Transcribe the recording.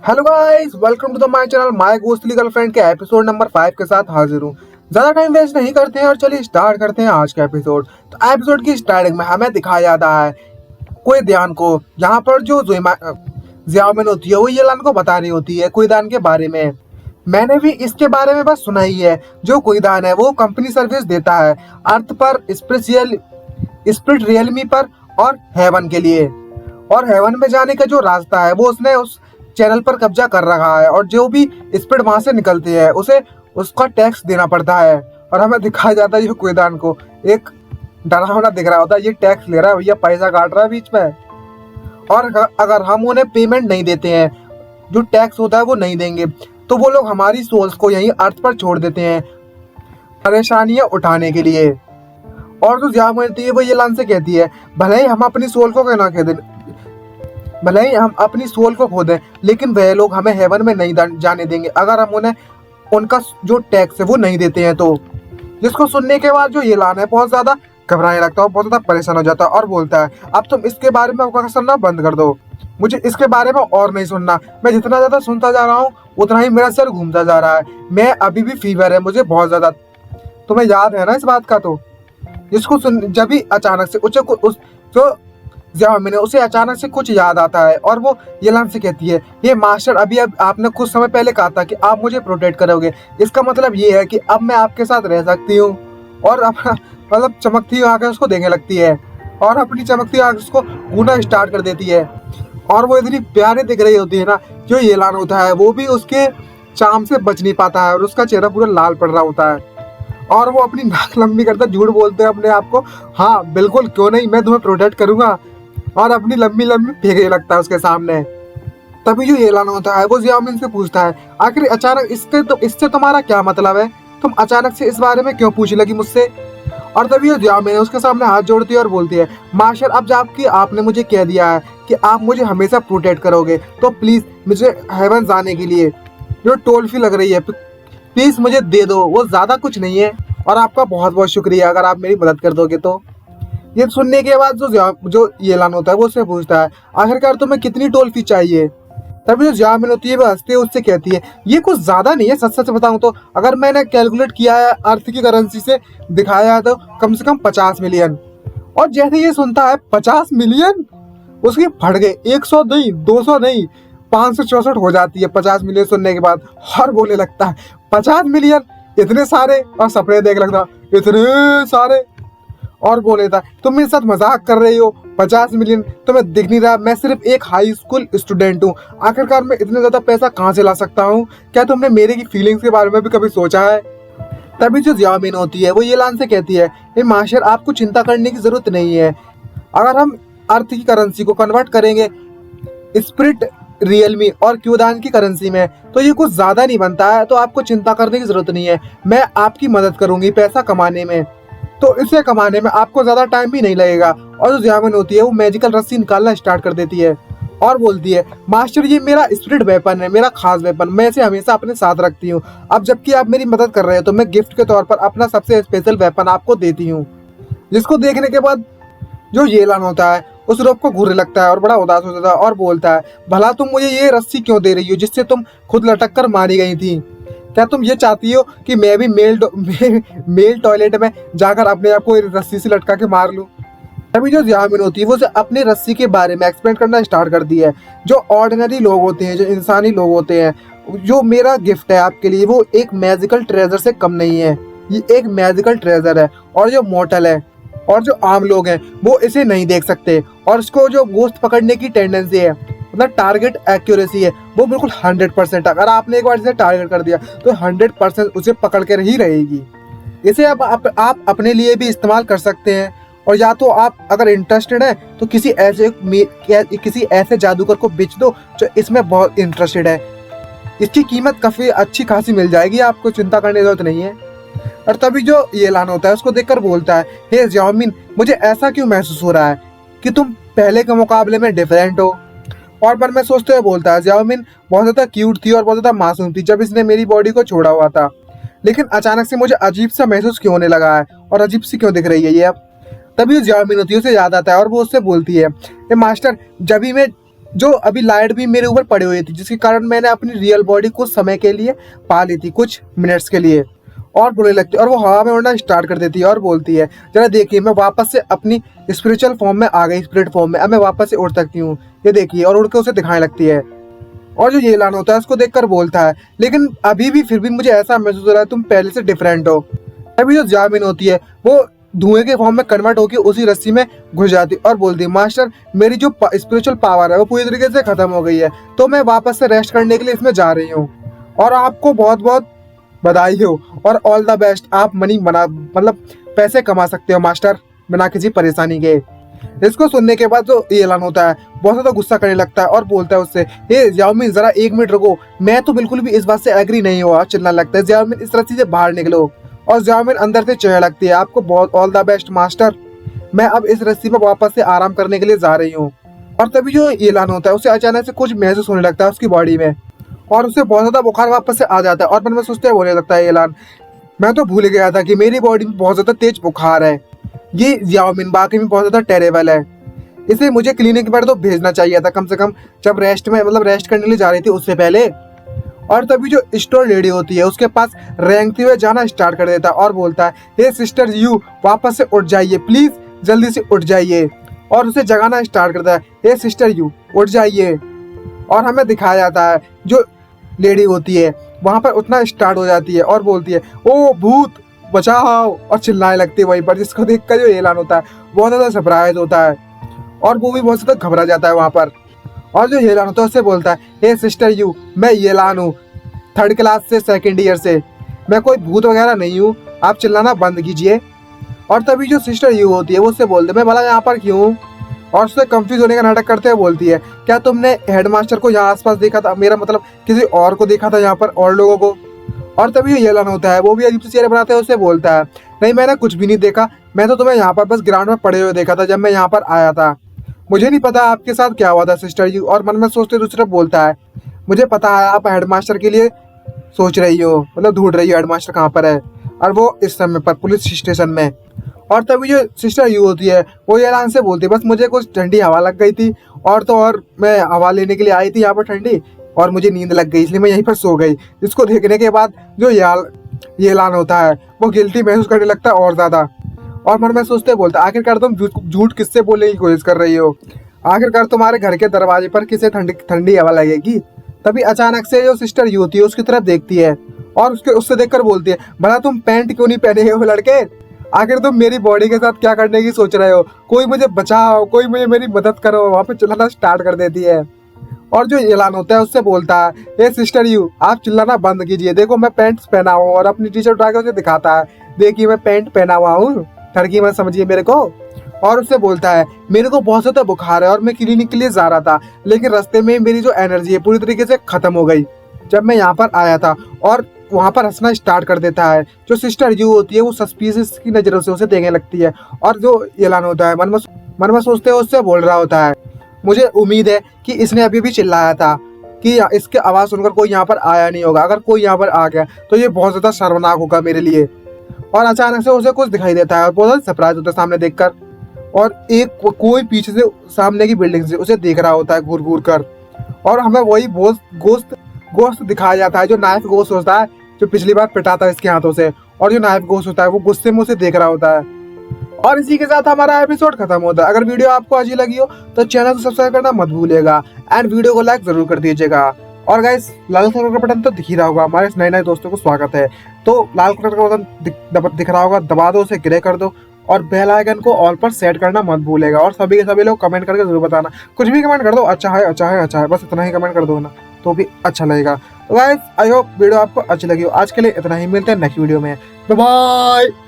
Hello guys, welcome to the my channel my ghostly girlfriend के episode number 5 के साथ हाजिर हूँ। ज्यादा टाइम वेस्ट नहीं करते हैं और चलिए स्टार्ट करते हैं आज का एपिसोड। तो एपिसोड की स्टार्टिंग में हमें दिखाया जाता है कुइदान को, यहाँ पर जो ज़ियाओमिन होती है वो येलान को बता रही होती है कुइदान के बारे में। मैंने भी इसके बारे में बस सुना ही है। जो कुइदान है वो कंपनी सर्विस देता है अर्थ पर, स्पिरिट रियलमी पर और हेवन के लिए। और हेवन में जाने का जो रास्ता है वो उसने उस चैनल पर कब्जा कर रखा है और जो भी स्पिरिट वहां से निकलती है उसे उसका टैक्स देना पड़ता है। और हमें दिखाया जाता है ये कुइदान को एक डरावना दिख रहा होता है, ये टैक्स ले रहा है भैया, पैसा काट रहा है बीच में। और अगर हम उन्हें पेमेंट नहीं देते हैं, जो टैक्स होता है वो नहीं देंगे, तो वो लोग हमारी सोल्स को यहीं अर्थ पर छोड़ देते हैं परेशानियां उठाने के लिए। और जो ज़ियाओमिन है वो येलान से कहती है भले ही हम अपनी सोल को कहना कह दें, भले ही हम अपनी सोल को खो दें, लेकिन वह लोग हमें हेवन में नहीं जाने देंगे अगर हम उन्हें उनका जो टैक्स है वो नहीं देते हैं तो। जिसको सुनने के बाद जो येलान है बहुत ज्यादा घबराने लगता है, बहुत ज्यादा परेशान हो जाता है और बोलता है अब तुम इसके बारे में बकवास सुनना बंद कर दो, मुझे इसके बारे में और नहीं सुनना। मैं जितना ज्यादा सुनता जा रहा हूँ उतना ही मेरा सर घूमता जा रहा है। मैं अभी भी फीवर है मुझे बहुत ज्यादा, तुम्हें याद है ना इस बात का। तो जिसको सुन जब भी अचानक से जो ज़ियाओमिन है उसे अचानक से कुछ याद आता है और वो येलान से कहती है ये मास्टर अभी अब आपने कुछ समय पहले कहा था कि आप मुझे प्रोटेक्ट करोगे, इसका मतलब ये है कि अब मैं आपके साथ रह सकती हूँ। और अपना मतलब चमकती हुई आंखें उसको देखने लगती है और अपनी चमकती आंख उसको घूरना स्टार्ट कर देती है। और वो इतनी प्यारी दिख रही होती है ना, जो येलान होता है वो भी उसके चाम से बच नहीं पाता है और उसका चेहरा पूरा लाल पड़ रहा होता है। और वो अपनी नाक लंबी करता झूठ बोलते हैं अपने आप को, हाँ बिल्कुल क्यों नहीं, मैं तुम्हें प्रोटेक्ट करूंगा। और अपनी लंबी लंबी फेंकने लगता है उसके सामने। तभी जो येलान होता है वो ज़ियाओमिन से पूछता है आखिर अचानक इससे तुम्हारा क्या मतलब है, तुम अचानक से इस बारे में क्यों पूछ लगी मुझसे। और तभी जो ज़ियाओमिन है उसके सामने हाथ जोड़ती है और बोलती है मास्टर अब जबकि आपने मुझे कह दिया है कि आप मुझे हमेशा प्रोटेक्ट करोगे तो प्लीज मुझे हेवन जाने के लिए जो टोल फी लग रही है प्लीज मुझे दे दो, वो ज्यादा कुछ नहीं है और आपका बहुत बहुत शुक्रिया अगर आप मेरी मदद कर दोगे तो। ये सुनने के बाद जो येलान होता है वो उससे पूछता है आखिरकार तुम्हें कितनी टोल फी चाहिए। तभी जो ज़ियाओमिन होती है वो हंसते हुए उससे कहती है ये कुछ ज्यादा नहीं है, सच सच बताऊं तो अगर मैंने कैलकुलेट किया है अर्थ की करेंसी से दिखाया है तो कम से कम 50 मिलियन। और जैसे ये सुनता है 50 मिलियन उसकी फट गए, 100 नहीं 200 नहीं 564 हो जाती है 50 मिलियन सुनने के बाद। और बोलने लगता है 50 मिलियन इतने सारे, और सपने देख लगता इतने सारे। और बोले था तुम मेरे साथ मजाक कर रही हो, 50 मिलियन तुम्हें दिख नहीं रहा, मैं सिर्फ एक हाई स्कूल स्टूडेंट हूँ, आखिरकार मैं इतने ज्यादा पैसा कहाँ से ला सकता हूँ, क्या तुमने मेरे की फीलिंग्स के बारे में भी कभी सोचा है। तभी जो ज़ियाओमिन होती है वो येलान से कहती है ये मास्टर आपको चिंता करने की जरूरत नहीं है, अगर हम अर्थ की करेंसी को कन्वर्ट करेंगे स्पिरिट रियलमी और क्यूदान की करेंसी में तो ये कुछ ज्यादा नहीं बनता है, तो आपको चिंता करने की जरूरत नहीं है, मैं आपकी मदद करूंगी पैसा कमाने में, तो इसे कमाने में आपको ज्यादा टाइम भी नहीं लगेगा। और जो ज़ियाओमिन होती है वो मैजिकल रस्सी निकालना स्टार्ट कर देती है और बोलती है मास्टर ये मेरा स्पिरिट वेपन है, मेरा खास वेपन, मैं इसे हमेशा अपने साथ रखती हूँ, अब जबकि आप मेरी मदद कर रहे हैं तो मैं गिफ्ट के तौर पर अपना सबसे स्पेशल वेपन आपको देती हूँ। जिसको देखने के बाद जो येलान होता है उस रोप को घूरने लगता है और बड़ा उदास हो जाता है और बोलता है भला तुम मुझे ये रस्सी क्यों दे रही हो जिससे तुम खुद लटक कर मारी गई थी, क्या तुम ये चाहती हो कि मैं भी मेल टॉयलेट में जाकर अपने आप को रस्सी से लटका के मार लूं। तभी जो ज़ियाओमिन होती है वो अपने रस्सी के बारे में एक्सप्लेन करना स्टार्ट कर दी है। जो ऑर्डिनरी लोग होते हैं, जो इंसानी लोग होते हैं, जो मेरा गिफ्ट है आपके लिए वो एक मैजिकल ट्रेजर से कम नहीं है, ये एक मैजिकल ट्रेजर है। और जो मॉर्टल है और जो आम लोग हैं वो इसे नहीं देख सकते, और इसको जो गोश्त पकड़ने की टेंडेंसी है, मतलब टारगेट एक्यूरेसी है वो बिल्कुल 100%। अगर आपने एक बार इसे टारगेट कर दिया तो 100% उसे पकड़ कर ही रहेगी। इसे अब आप अपने लिए भी इस्तेमाल कर सकते हैं, और या तो आप अगर इंटरेस्टेड हैं तो किसी ऐसे जादूगर को बेच दो जो इसमें बहुत इंटरेस्टेड है, इसकी कीमत काफी अच्छी खासी मिल जाएगी, आपको चिंता करने की जरूरत नहीं है। और तभी जो येलान होता है उसको देखकर बोलता है हे ज़ियाओमिन मुझे ऐसा क्यों महसूस हो रहा है कि तुम पहले के मुकाबले में डिफरेंट हो। और पर मैं सोचते हुए बोलता है ज़ियाओमिन बहुत ज्यादा क्यूट थी और बहुत ज्यादा मासूम थी जब इसने मेरी बॉडी को छोड़ा हुआ था, लेकिन अचानक से मुझे अजीब सा महसूस क्यों होने लगा है और अजीब सी क्यों दिख रही है ये अब। तभी ज़ियाओमिन होती है उसे याद आता है और वो उससे बोलती है मास्टर जब भी मैं जो अभी लाइट भी मेरे ऊपर पड़ी हुई थी, जिसके कारण मैंने अपनी रियल बॉडी कुछ समय के लिए पा ली थी, कुछ मिनट्स के लिए। और बोलने लगती है और वो हवा में उड़ना स्टार्ट कर देती है और बोलती है, जरा देखिए मैं वापस से अपनी स्पिरिचुअल फॉर्म में आ गई, स्पिरिट फॉर्म में, अब मैं वापस से उड़ सकती हूँ, ये देखिए। और उड़ के उसे दिखाने लगती है। और जो येलान होता है उसको देखकर बोलता है, लेकिन अभी भी फिर भी मुझे ऐसा महसूस हो रहा है तुम पहले से डिफरेंट हो। अभी जो जामिन होती है वो धुएं के फॉर्म में कन्वर्ट होकर उसी रस्सी में घुस जाती और बोलती है, मास्टर मेरी जो स्पिरिचुअल पावर है वो पूरी तरीके से खत्म हो गई है, तो मैं वापस से रेस्ट करने के लिए इसमें जा रही हूँ। और आपको बहुत बहुत बधाई हो और ऑल द बेस्ट, आप मनी बना मतलब पैसे कमा सकते हो मास्टर, बिना किसी परेशानी के। इसको सुनने के बाद जो ऐलान होता है बहुत ज्यादा गुस्सा करने लगता है और बोलता है उससे, हे ज़ियाओमिन जरा एक मिनट रुको, मैं तो बिल्कुल भी इस बात से एग्री नहीं हुआ। चिल्लाने लगता है, ज़ियाओमिन इस रस्सी से बाहर निकलो। और ज़ियाओमिन अंदर से चिढ़ने लगती है, आपको बहुत ऑल द बेस्ट मास्टर, मैं अब इस रस्सी पर वापस से आराम करने के लिए जा रही हूँ। और तभी जो ऐलान होता है उसे अचानक से कुछ महसूस होने लगता है उसकी बॉडी में, और उसे बहुत ज्यादा बुखार वापस से आ जाता है। और मन में सोचते होने लगता है ऐलान, मैं तो भूल गया था कि मेरी बॉडी में बहुत ज्यादा तेज बुखार है, ये ज़ियाओमिन वाकई में बहुत ज्यादा टेरेबल है, इसे मुझे क्लिनिक पर तो भेजना चाहिए था कम से कम, जब रेस्ट करने के लिए जा रही थी उससे पहले। और तभी जो स्टोर लेडी होती है उसके पास रेंगते हुए जाना स्टार्ट कर देता है और बोलता है, हे सिस्टर यू वापस से उठ जाइए प्लीज, जल्दी से उठ जाइए। और उसे जगाना स्टार्ट करता है, हे सिस्टर यू उठ जाइए। और हमें दिखाया जाता है जो लेडी होती है वहां पर उठना स्टार्ट हो जाती है और बोलती है, ओ भूत बचाओ, और चिल्लाने लगती है वहीं पर, जिसको देखकर जो ऐलान होता है बहुत ज्यादा सरप्राइज होता है और वो भी बहुत ज्यादा घबरा जाता है वहां पर। और जो ऐलान होता है उससे बोलता है, हे सिस्टर यू मैं ऐलान हूँ, 3rd क्लास से 2nd ईयर से, मैं कोई भूत वगैरह नहीं हूँ, आप चिल्लाना बंद कीजिए। और तभी जो सिस्टर यू होती है वो उससे बोलते, मैं भला यहाँ पर क्यों? और उससे कंफ्यूज होने का नाटक करते हुए बोलती है, क्या तुमने हेडमास्टर को यहाँ आसपास देखा था, मेरा मतलब किसी और को देखा था यहाँ पर, और लोगों को? और तभी ये ऐलान होता है वो भी अजीब सी चेहरे बनाते हुए उससे बोलता है, नहीं मैंने कुछ भी नहीं देखा, मैं तो तुम्हें यहाँ पर बस ग्राउंड में पड़े हुए देखा था जब मैं यहाँ पर आया था, मुझे नहीं पता आपके साथ क्या हुआ था सिस्टर यू। और मन में सोचते दूसरे बोलता है, मुझे पता है आप हेडमास्टर के लिए सोच रही हो, मतलब ढूंढ रही हो हेडमास्टर कहाँ पर है, और वो इस समय पर पुलिस स्टेशन में। और तभी जो सिस्टर यू होती है वो ऐलान से बोलती है, बस मुझे कुछ ठंडी हवा लग गई थी, और तो और मैं हवा लेने के लिए आई थी यहाँ पर ठंडी, और मुझे नींद लग गई इसलिए मैं यहीं पर सो गई। इसको देखने के बाद जो ये ऐलान होता है वो गिल्टी महसूस करने लगता है और ज्यादा। और मन में सोचते बोलता, आखिरकार तुम झूठ किससे बोलने की कोशिश कर रही हो, आखिरकार तुम्हारे घर के दरवाजे पर किसे ठंडी हवा लगेगी। तभी अचानक से जो सिस्टर यू होती है उसकी तरफ देखती है और उससे देखकर बोलती है, भला तुम पैंट क्यों नहीं पहने हो लड़के, आखिर तुम मेरी बॉडी के साथ क्या करने की सोच रहे हो, कोई मुझे बचाओ, कोई मुझे मेरी मदद करो। वहां पे चिल्लाना स्टार्ट कर देती है। और जो ऐलान होता है उससे बोलता है, हे सिस्टर यू आप चिल्लाना बंद कीजिए, देखो मैं पैंट पहना हूँ, और अपनी टी शर्ट उठा के उसे दिखाता है, देखिए मैं पैंट पहना हुआ हूँ, ठड़की मत समझिए मेरे को। और उससे बोलता है, मेरे को बहुत ज्यादा बुखार है और मैं क्लिनिक के लिए जा रहा था, लेकिन रास्ते में मेरी जो एनर्जी है पूरी तरीके से खत्म हो गई जब मैं यहाँ पर आया था। और वहां पर हंसना स्टार्ट कर देता है। जो सिस्टर यू होती है वो सस्पिशियस की नजरों से उसे देखने लगती है। और जो ऐलान होता है मन में सोचते हुए उससे बोल रहा होता है, मुझे उम्मीद है कि इसने अभी भी चिल्लाया था कि इसके आवाज सुनकर कोई यहाँ पर आया नहीं होगा, अगर कोई यहाँ पर आ गया तो ये बहुत ज्यादा शर्मनाक होगा मेरे लिए। और अचानक से उसे कुछ दिखाई देता है और बहुत ज्यादा सरप्राइज होता है सामने देखकर, और एक कोई पीछे से सामने की बिल्डिंग से उसे देख रहा होता है घूर घूर कर। और हमें वही गोश्त दिखाया जाता है जो नाइफ गोश्त होता है, जो पिछली बार पिटा था इसके हाथों से, और जो नाइफ गोश्त होता है वो गुस्से में उसे देख रहा होता है। और इसी के साथ हमारा एपिसोड खत्म होता है। अगर वीडियो आपको अच्छी लगी हो तो चैनल को सब्सक्राइब करना मत भूलिएगा एंड वीडियो को लाइक जरूर कर दीजिएगा। और गाइस लाल कलर का बटन तो दिख ही रहा होगा, हमारे नए दोस्तों को स्वागत है, तो लाल कलर का बटन दिख रहा होगा, दबा दो, उसे ग्रे कर दो, और बेल आइकन को ऑल पर सेट करना मत भूलेगा। और सभी के सभी लोग कमेंट करके जरूर बताना, कुछ भी कमेंट कर दो, अच्छा है अच्छा है अच्छा है, बस इतना ही कमेंट कर दो ना तो भी अच्छा लगेगा। तो गाइस आई होप वीडियो आपको अच्छी लगी हो। आज के लिए इतना ही, मिलते हैं नेक्स्ट वीडियो में, बाय बाय।